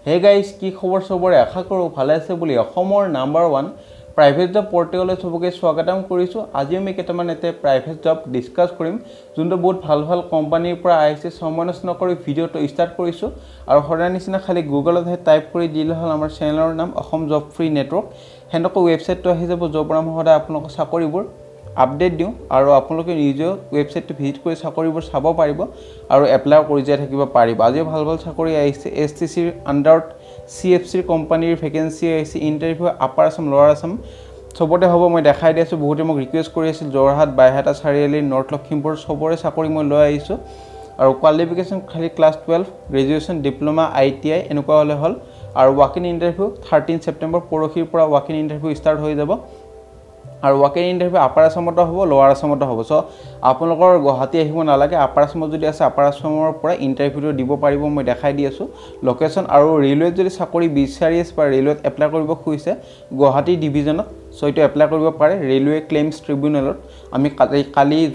Hey guys, কি খবৰ সবৰে আশা কৰো ভালে আছে বুলি অসমৰ নাম্বাৰ 1 প্ৰাইভেট জব পৰ্টেললৈ সবকে স্বাগতম কৰিছো আজি আমি কেটামান এতে প্ৰাইভেট জব ডিসকাস কৰিম যোনটো বহুত ভাল কোম্পানীৰ পৰা আহিছে সময় নকৰি ভিডিওটো ষ্টাৰ্ট কৰিছো আৰু হৰৰ নিচিনা খালি গুগলত টাইপ কৰি দিলে হল আমাৰ চেনেলৰ নাম অসম জব ফ্ৰী নেটৱৰ্ক হেনক ৱেবসাইটটো আহি যাব যৰ পৰা মই আপোনালোকক চাকৰিবোৰ আপডেট দিও আৰু আপোনালোকে নিজে ৱেবসাইটটো ভিজিট কৰি চাকৰিবোৰ চাব পাৰিব আৰু এপ্লাই কৰি যায় থাকিব পাৰিব আজি ভাল চাকৰি আহিছে এছটিসিৰ আন্ডাৰত সিএফসিৰ কোম্পানীৰ ভ্যাকেন্সি আহিছে ইন্টাৰভিউ আপাৰ আসাম লোৱাৰ আসাম সবতে হ'ব মই দেখাই দিছো বহুতে মোক ৰিকুৱেষ্ট কৰি আছিল জৰহাট বাইহাটা চাৰিআলি নৰ্থ লখিমপুৰ সবৰে চাকৰি মই লৈ আহিছো আৰু কোৱালিফিকেশন খালি ক্লাছ 12 গ্ৰেজুৱেচন ডিপ্লোমা আইটিআই এনেকুৱা হলে হল আৰু ৱাক ইন ইন্টাৰভিউ 13 সেপ্টেম্বৰ পৰখিৰ পৰা ৱাক ইন ইন্টাৰভিউ ষ্টাৰ্ট হৈ যাব আৰু ৱাক ইন ইন্টাৰভিউ আপাৰ আসামতো হ'ব লোৱাৰ আসামতো হ'ব সো আপোনালোকৰ গুৱাহাটী আহিব নালাগে আপাৰ আসামত যদি আছে আপাৰ আসামৰ পৰা ইন্টাৰভিউটো দিব পাৰিব মই দেখাই দি আছো লোকেশন আৰু ৰেলৱেত যদি চাকৰি বিচাৰি আছে বা ৰেলৱেত এপ্লাই কৰিব খুজিছে গুৱাহাটী ডিভিজনত সো এটো এপ্লাই কৰিব পাৰে ৰেলৱে ক্লেইমছ ট্ৰিবিউনেলত আমি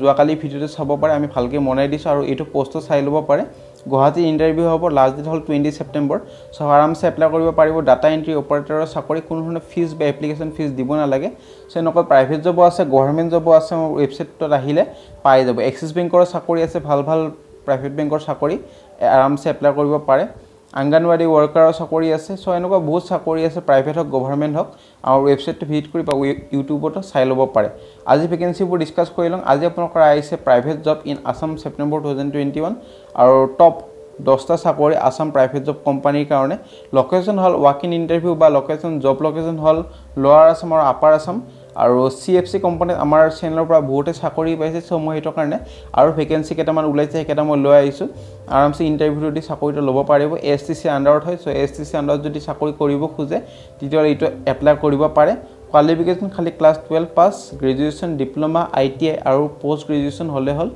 যোৱাকালি ভিডিওটো চাব পাৰে আমি ভালকে মনাই দিছো আৰু এটো পোষ্টটো চাই লব পাৰে গুৱাহাটী ইন্টাৰভিউ হ'ব লাষ্ট ডেট হল 20 সেপ্টেম্বৰ সো আৰামছে এপ্লাই কৰিব পাৰিব ডাটা এন্ট্ৰি অপাৰেটৰৰ চাকৰি কোনো ধৰণৰ ফিজ বা এপ্লিকেশন ফিজ দিব নালাগে সো এনেকৈ প্ৰাইভেট জব আছে গভৰ্ণমেন্ট জব আছে ৱেবসাইটত আহিলে পাই যাব এক্সিস বেংকৰ চাকৰি আছে ভাল প্ৰাইভেট বেংকৰ চাকৰি আৰামছে এপ্লাই কৰিব পাৰে আংগনৱাড়ী ওয়াৰ্কাৰৰ চাকৰি আছে সো এনেকুৱা বহুত চাকৰি আছে প্ৰাইভেট হক গভৰ্ণমেন্ট হক আৰু ৱেবসাইটটো ভিজিট কৰি বা ইউটিউবতো চাই লব পাৰে আজি ভ্যাকেন্সিবোৰ ডিসকাস কৰি লং আজি আপোনালোকৰ আহিছে private job in Assam September 2021 আৰু টপ 10টা চাকৰি আসাম প্ৰাইভেট জব কোম্পানীৰ কাৰণে location hall walk in interview বা লোকেশন জব লোকেশন হল লোৱাৰ আসাম আৰু আপাৰ আসাম আৰু সিএফসি কোম্পানী আমাৰ চেনেলৰ পৰা বহুতে চাকৰি পাইছে সো মই হেতৰ কাৰণে আৰু ভ্যাকেন্সি কেটামান ওলাইছে কেটা মই লৈ আহিছো আৰামছে ইন্টাৰভিউ দি চাকৰিটো লব পাৰিব এছটিসি আন্ডাৰত হয় সো এছটিসি আন্ডাৰত যদি চাকৰি কৰিব খুজে তেতিয়া এটো এপ্লাই কৰিব পাৰে কোৱালিফিকেশন খালি class 12 pass graduation diploma ITI আৰু পোষ্ট গ্ৰেজুৱেচন হলে হল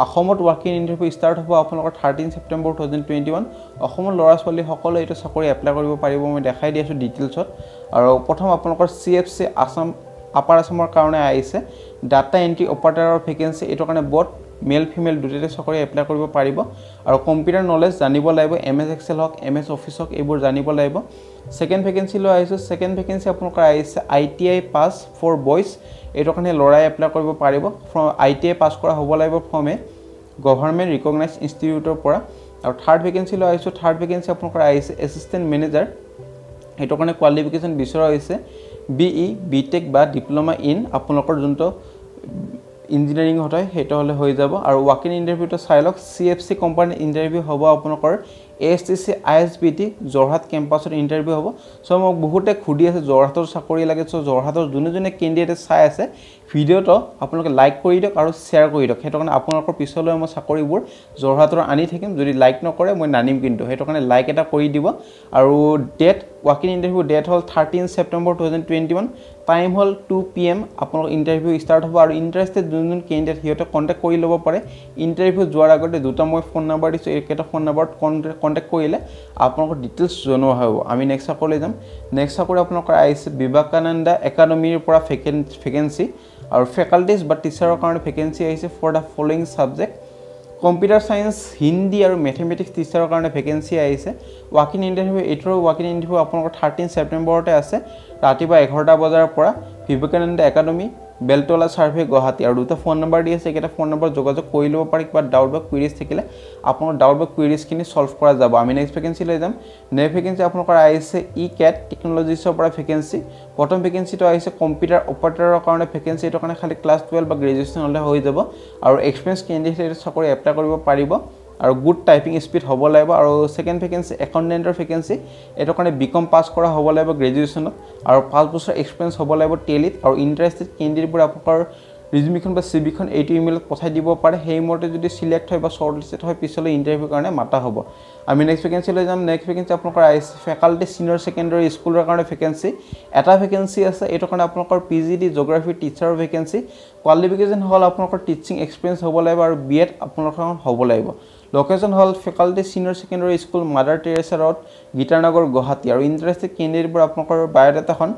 অসমত ৱাক ইন ইন্টাৰভিউ ষ্টাৰ্ট হ'ব আপোনালোকৰ 13 সেপ্টেম্বৰ 2021 অসমৰ লৰা ছোৱালী সকলো এটো চাকৰি এপ্লাই কৰিব পাৰিব মই দেখাই দি আছো ডিটেইলছত আৰু প্ৰথম আপোনালোকৰ সিএফসি আসাম আপাৰ আসামৰ কাৰণে আহিছে ডাটা এন্ট্ৰি অপাৰেটৰৰ ভ্যাকেন্সি এটো কাৰণে বট মেল ফিমেল দুটাতে চাকৰি এপ্লাই কৰিব পাৰিব আৰু কম্পিউটাৰ নলেজ জানিব লাগিব এমএস এক্সেল হক এমএস অফিস হক এইবোৰ জানিব লাগিব সেকেন্ড ভ্যাকেন্সি লৈ আহিছো সেকেন্ড ভ্যাকেন্সি আপোনালোকৰ আহিছে আইটিআই পাস ফৰ বয়জ এটো কাৰণে লৰাই এপ্লাই কৰিব পাৰিব ফ্ৰম আইটিআই পাস কৰা হ'ব লাগিব ফ্ৰম এ গভৰ্ণমেন্ট ৰিকগনাইজড ইনষ্টিটিউটৰ পৰা আৰু থাৰ্ড ভ্যাকেন্সি লৈ আহিছো থাৰ্ড ভ্যাকেন্সি আপোনালোকৰ আহিছে এসিস্ট্যান্ট ম্যানেজাৰ এটো কাৰণে কোৱালিফিকেশন বিচৰা হৈছে বিই বিটেক বা ডিপ্লোমা ইন আপোনালোকৰ যোনটো ইঞ্জিনিয়াৰিং হয় হেটো হলে হৈ যাব আৰু ৱাক ইন ইন্টাৰভিউটো চাইলক সিএফসি কোম্পানী ইন্টাৰভিউ হ'ব আপোনালোকৰ এছটিসি আইএসবিটি জৰহাট কেম্পাছত ইন্টাৰভিউ হ'ব সো মোক বহুতে খুদি আছে জৰহাটৰ চাকৰি লাগে সো জৰহাটৰ জুনে কেণ্ডিডেট চাই আছে ভিডিওটো আপোনালোকে লাইক কৰি দিওক আৰু শেয়াৰ কৰি দিওক হেটো কাৰণে আপোনালোকৰ পিছলৈ মই চাকৰিবোৰ জৰহাটৰ আনি থাকিম যদি লাইক নকৰে মই নানিম কিন্তু হেটো কাৰণে লাইক এটা কৰি দিব আৰু date walk in interview date হল 13 সেপ্টেম্বৰ 2021 টাইম হল 2 pm আপোনালোকৰ ইন্টাৰভিউ ষ্টাৰ্ট হ'ব আৰু ইন্টাৰেষ্টেড যোন কেণ্ডিডেট হিয়তে কন্টাক্ট কৰি লব পাৰে ইন্টাৰভিউ যোৱাৰ আগতে দুটা মই ফোন নাম্বাৰ দিছো একেটা ফোন নাম্বাৰত কন্টাক্ট কৰিলে আপোনালোকৰ ডিটেইলছ জনোৱা হ'ব আমি নেক্সট চাকৰিলৈ যাম নেক্সট চাকৰি আপোনালোকৰ আহিছে বিবেকানন্দ একাডেমীৰ পৰা ভ্যাকেন্সি আৰু ফেকাল্টিজ বা টিচাৰৰ কাৰণে ভ্যাকেন্সি আহিছে for the following subject computer science Hindi আৰু ম্যাথমেটিক্স টিচাৰৰ কাৰণে ভ্যাকেন্সি আহিছে ৱাক ইন ইন্টাৰভিউ এটৰ ৱাক ইন ইন্টাৰভিউ আপোনালোকৰ 13 সেপ্টেম্বৰতে আছে ৰাতিপুৱা 11টা বজাৰ পৰা বিবেকানন্দ একাডেমী বেলতলা সাৰ্ভে গুৱাহাটী আৰু দুটা ফোন নাম্বাৰ দি আছে এটা ফোন নাম্বাৰ যোগাযোগ কৰি লব পাৰি কিবা ডাউট বা কুৱেৰিজ থাকিলে আপোনাৰ ডাউট বা কুৱেৰিজ খিনি সলভ কৰা যাব আমি নেক্সট ভ্যাকেন্সি লৈ যাম নেক্সট ভ্যাকেন্সি আপোনালোকৰ আহিছে ইক্যাট টেকনলজিছৰ পৰা ভ্যাকেন্সি প্ৰথম ভ্যাকেন্সিটো আহিছে কম্পিউটাৰ অপাৰেটৰৰ কাৰণে ভ্যাকেন্সি এটো কাৰণে খালি ক্লাছ 12 বা গ্ৰেজুৱেচন হলে হৈ যাব আৰু এক্সপেৰিয়েন্স কেণ্ডিডেট চাকৰি এপ্লাই কৰিব পাৰিব আৰু গুড টাইপিং স্পিড হ'ব লাগিব আৰু সেকেন্ড ভ্যাকেন্সি একাউন্টেন্টৰ ভ্যাকেন্সি এটো কাৰণে বিকম পাস কৰা হ'ব লাগিব গ্ৰেজুৱেচনত আৰু 5 বছৰ এক্সপেৰিয়েন্স হ'ব লাগিব টেলিত আৰু ইন্টাৰেষ্টেড কেণ্ডিডেটবোৰ আপোনালোকৰ ৰিজুমিখন বা সিভিখন এইটো ইমেইলত পঠাই দিব পাৰে হেই মতে যদি সিলেক্ট হয় বা শৰ্টলিস্টেড হয় পিছলৈ ইন্টাৰভিউ কাৰণে মাতা হ'ব আমি নেক্সট ভ্যাকেন্সি লৈ যাম নেক্সট ভ্যাকেন্সি আপোনালোকৰ আহিছে ফেকাল্টি সিনিয়ৰ সেকেন্ডাৰী স্কুলৰ কাৰণে ভ্যাকেন্সি এটা ভ্যাকেন্সি আছে এটো কাৰণে আপোনালোকৰ পিজিডি জিওগ্ৰাফি টিচাৰৰ ভ্যাকেন্সি কোৱালিফিকেশন হল আপোনালোকৰ টিচিং এক্সপেৰিয়েন্স হ'ব লাগিব আৰু বিএড আপোনালোকৰ হ'ব লাগিব লোকেশন হল faculty senior secondary school Mother Teresa road Geetanagar Guwahati আৰু ইন্টাৰেষ্টেড কেণ্ডিডেটবোৰ আপোনালোকৰ বায়োডাটাখন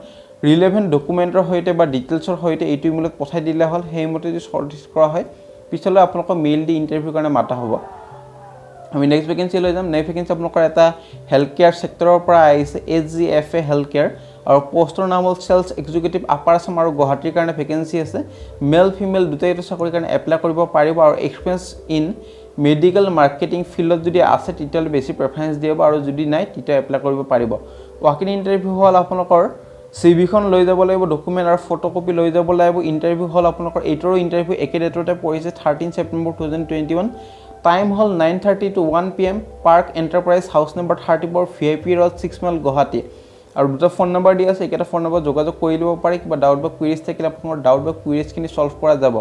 ৰিলেভেন্ট ডকুমেন্টৰ হৈতে বা ডিটেইলছৰ হৈতে এইটো ইমেইলত পঠাই দিলে হল হেই মতে যদি শৰ্টলিষ্ট কৰা হয় পিছলৈ আপোনালোকৰ মেইল দি ইন্টাৰভিউ কাৰণে মাতা হ'ব আমি নেক্সট ভেকেন্সি লৈ যাম নেক্সট ভেকেন্সি আপোনালোকৰ এটা হেল্থ কেয়াৰ সেক্টৰৰ পৰা আহিছে HGFA হেল্থ কেয়াৰ আৰু পোষ্টৰ নাম হ'ল সেলছ এক্সিকিউটিভ আপাৰ আসাম আৰু গুৱাহাটীৰ কাৰণে ভেকেন্সি আছে মেল ফিমেল দুটাইটো চাকৰিৰ কাৰণে এপ্লাই কৰিব পাৰিব আৰু এক্সপিৰিয়েন্স ইন মেডিকেল মাৰ্কেটিং ফিল্ডত যদি আছে তেতিয়াহ'লে বেছি প্ৰেফাৰেন্স দিব আৰু যদি নাই তেতিয়া এপ্লাই কৰিব পাৰিব ৱাকিং ইণ্টাৰভিউ হ'ল আপোনালোকৰ সিভিখন লৈ যাব লাগিব ডকুমেন্ট আৰু ফটোকপি লৈ যাব লাগিব ইণ্টাৰভিউ হ'ল আপোনালোকৰ 8ৰ ইণ্টাৰভিউ একে ডেটতে পৰিছে 13 সেপ্টেম্বৰ 2021 টাইম হ'ল 9:30 to 1 PM park enterprise house number 34 VIP road 6 mile Guwahati আৰু দুটা ফোন নম্বৰ দি আছে একেটা ফোন নম্বৰ যোগাযোগ কৰি লব পাৰে কিবা ডাউট বা কুৱেৰিজ থাকিলে আপোনাৰ ডাউট বা কুৱেৰিজখিনি সলভ কৰা যাব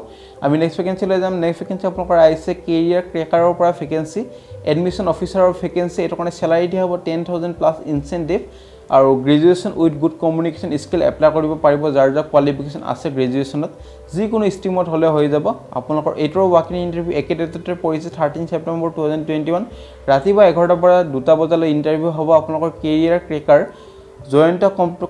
আমি নেক্সট ভেকেন্সি লৈ যাম নেক্সট ভেকেন্সি আপোনালোকৰ আহিছে কেৰিয়াৰ ক্ৰেকাৰৰ পৰা ভেকেন্সি এডমিশন অফিচাৰৰ ভেকেন্সি এটো কাৰণে স্যালাৰি দিয়া হ'ব 10,000 প্লাস ইনসেন্টিভ আৰু graduation with good communication skill apply কৰিব পাৰিব যাৰ যাৰ কোৱালিফিকেশ্যন আছে গ্ৰেজুৱেচনত যিকোনো ষ্ট্ৰীমত হ'লে হৈ যাব আপোনালোকৰ 8ৰ ৱাকিং ইণ্টাৰভিউ একে ডেটতে পৰিছে 13 সেপ্টেম্বৰ 2021 ৰাতিপুৱা 11টাৰ পৰা 2টা বজালৈ ইণ্টাৰভিউ হ'ব আপোনালোকৰ career cracker Jayanta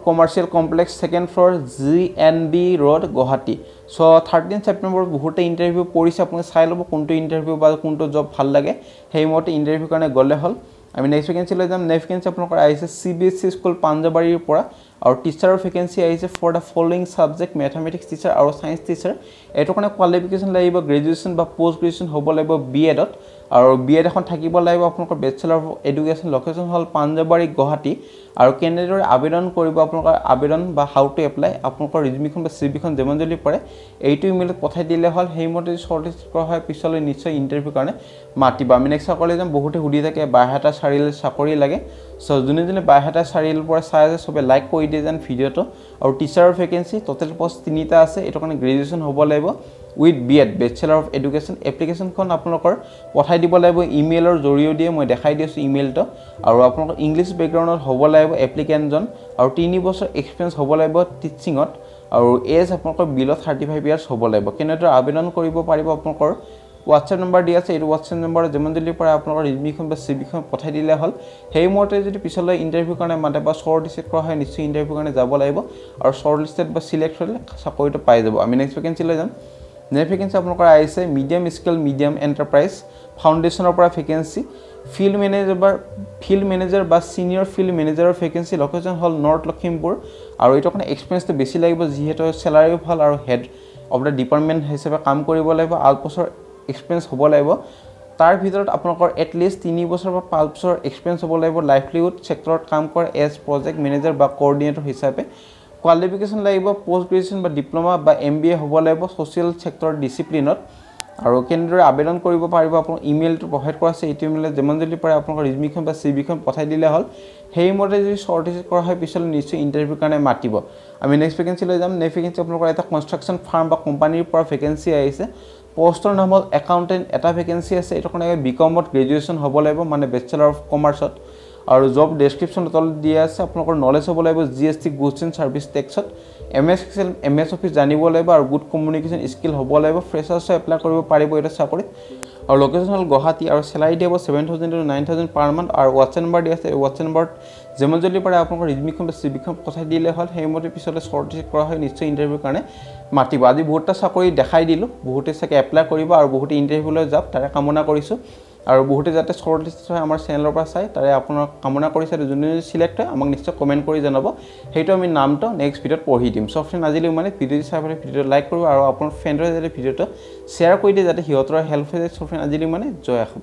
commercial complex second floor GNB road Guwahati so 13 September বহুতে ইণ্টাৰভিউ পৰিছে আপুনি চাই ল'ব কোনটো ইণ্টাৰভিউ বা কোনটো জব ভাল লাগে হেইমতে ইণ্টাৰভিউ কাৰণে গলে হ'ল আমি নেক্সট ভেকেন্সি লৈ যাম নেক্সট ভেকেন্সি আপোনালোকৰ আহিছে CBSE স্কুল পাঞ্জাবাৰীৰ পৰা আৰু টিচাৰৰ ভেকেন্সি আহিছে for the following subject mathematics teacher আৰু সায়েন্স টিচাৰ এটো কাৰণে কোৱালিফিকেশ্যন লাগিব গ্ৰেজুৱেচন বা পোষ্ট গ্ৰেজুৱেচন হ'ব লাগিব BEdত আৰু BEd এখন থাকিব লাগিব আপোনালোকৰ বেচেলৰ অফ এডুকেশ্যন লোকেশ্যন হ'ল পাঞ্জাবাৰী গুৱাহাটী আৰু কেনেদৰে আবেদন কৰিব আপোনালোকৰ আবেদন বা হাউ টু এপ্লাই আপোনালোকৰ ৰিজুমিখন বা CVখন যেমন জলি পৰে এইটো ইমেইলত পঠাই দিলে হ'ল হেইমতে শৰ্টলিষ্ট কৰা হয় পিছলৈ নিশ্চয় ইণ্টাৰভিউ কাৰণে মাতিবা আমি নেক্সট চাকৰি যাম বহুতে হুদি থাকে বাইহাটা চাৰিল চাকৰি লাগে সো জুনে জুনে বাইহাটা চাৰিল পৰা চাই আছে সবে লাইক কৰি দিয়ে যেন ভিডিওটো আৰু টিচাৰৰ ভেকেন্সি টোটাল পোষ্ট 3টা আছে এটো কাৰণে গ্ৰেজুৱেচন হ'ব লাগিব with BEd bachelor of education এপ্লিকেশ্যনখন আপোনালোকৰ পঠাই দিব লাগিব ইমেইলৰ জৰিয়তে মই দেখাই দিছো ইমেইলটো আৰু আপোনালোকৰ ইংলিশ বেকগ্ৰাউণ্ডত হ'ব লাগিব এপ্লিকেণ্টজন আৰু 3 বছৰ এক্সপেৰিয়েন্স হ'ব লাগিব টিচিংত আৰু এজ আপোনালোকৰ বিলো 35 ইয়াৰ্স হ'ব লাগিব কেনেদৰে আবেদন কৰিব পাৰিব আপোনালোকৰ WhatsApp নম্বৰ দি আছে এই WhatsApp নম্বৰ যেমন দিলি পৰা আপোনালোকৰ ৰিজমিখন বা CVখন পঠাই দিলে হ'ল হেই মতে যদি পিছলৈ ইন্টাৰভিউ কাৰণে মাতে বা শৰ্ট লিষ্ট কৰা হয় নিশ্চয় ইন্টাৰভিউ কাৰণে যাব লাগিব আৰু শৰ্ট লিষ্টেড বা সিলেক্ট হ'লে চাকৰিটো পাই যাব আমি নেক্সট ভেকেন্সি লৈ যাম নেক্সট ভেকেন্সি আপোনালোকৰ আহিছে মিডিয়াম স্কেল মিডিয়াম এন্টাৰপ্ৰাইজ ফাউণ্ডেশ্যনৰ পৰা ভেকেন্সি ফিল্ড মেনেজাৰ বা সিনিয়ৰ ফিল্ড মেনেজাৰৰ ভেকেন্সি লোকেশ্যন হ'ল নৰ্থ লখিমপুৰ আৰু এটো কাৰণে এক্সপেৰিয়েন্সটো বেছি লাগিব যিহেতু স্যালাৰিও ভাল আৰু হেড অফ দা ডিপাৰ্টমেন্ট হিচাপে কাম কৰিব লাগিব আলপছৰ এক্সপেৰিয়েন্স হ'ব লাগিব তাৰ ভিতৰত আপোনালোকৰ এটলিষ্ট 3 বছৰ বা 5 বছৰ এক্সপেৰিয়েন্স হ'ব লাগিব লাইভলিহুড সেক্টৰত কাম কৰে এজ প্ৰজেক্ট মেনেজাৰ বা কোঅৰ্ডিনেটৰ হিচাপে কোৱালিফিকেশ্যন লাগিব পোষ্ট গ্ৰেজুৱেচন বা ডিপ্লোমা বা MBA হ'ব লাগিব সোশ্যাল সেক্টৰ ডিসিপ্লিনত আৰু কেনেদৰে আবেদন কৰিব পাৰিব আপোনাৰ ইমেইলটো প্ৰভাইড কৰা আছে এইটো ইমেইলত যেমন জলি পাৰে আপোনালোকৰ ৰিজমিখন বা CVখন পঠাই দিলে হ'ল হেইমতে যদি শৰ্টলিষ্ট কৰা হয় পিছলৈ নিশ্চয় ইন্টাৰভিউ কাৰণে মাতিব আমি নেক্সট ভেকেন্সি লৈ যাম নেক্সট ভেকেন্সি আপোনালোকৰ এটা কনষ্ট্ৰাকচন ফাৰ্ম বা কোম্পানীৰ পৰা ভেকেন্সি আহিছে পোষ্টৰ নাম হ'ল একাউন্টেন্ট এটা ভেকেন্সি আছে এটো কাৰণে বিকমত গ্ৰেজুৱেচন হ'ব লাগিব মানে বেচেলৰ অফ কমাৰ্চত আৰু জব ডেসক্ৰিপচন তলত দিয়া আছে আপোনালোকৰ নলেজ হ'ব লাগিব GST গুডছ এণ্ড সাৰ্ভিস টেক্সত MS Excel MS Office জানিব লাগিব আৰু গুড কমিউনিকেশ্যন স্কিল হ'ব লাগিব ফ্ৰেছাৰ্ছ এপ্লাই কৰিব পাৰিব এটা চাকৰিত আৰু লোকেশ্যন হ'ল গুৱাহাটী আৰু স্যালাৰি দিব 7,000 to 9,000 পাৰ মান্থ আৰু WhatsApp নম্বৰ দি আছে WhatsApp নম্বৰত যেমন জলি পাৰে আপোনালোকৰ ৰিজমিখন বা CVখন পঠাই দিলে হ'ল হেইমতে পিছলৈ শৰ্টলিষ্ট কৰা হয় নিশ্চয় ইন্টাৰভিউ কাৰণে মাতিব আজি বহুতটা চাকৰি দেখাই দিলো বহুতে সাকে এপ্লাই কৰিব আৰু বহুতে ইন্টাৰভিউলৈ যাব তাৰে কামনা কৰিছো আৰু বহুতে যাতে শৰ্টলিষ্ট হয় আমাৰ চেনেলৰ পৰা চাই তাৰে আপোনাক কামনা কৰিছে যোনে সিলেক্ট হয় আমাক নিশ্চয় কমেন্ট কৰি জনাব হেইটো আমি নামটো নেক্সট ভিডিওত পঢ়ি দিম সো ফ্ৰেন্ড আজিলৈ মানে ভিডিওটো চাই পেলাই ভিডিওটো লাইক কৰিব আৰু আপোনাৰ ফ্ৰেণ্ডৰ যাতে ভিডিওটো শ্বেয়াৰ কৰি দিয়ে যাতে হিহঁতৰ হেল্প হয় সো ফ্ৰেন্ড আজিলৈ মানে জয় অসম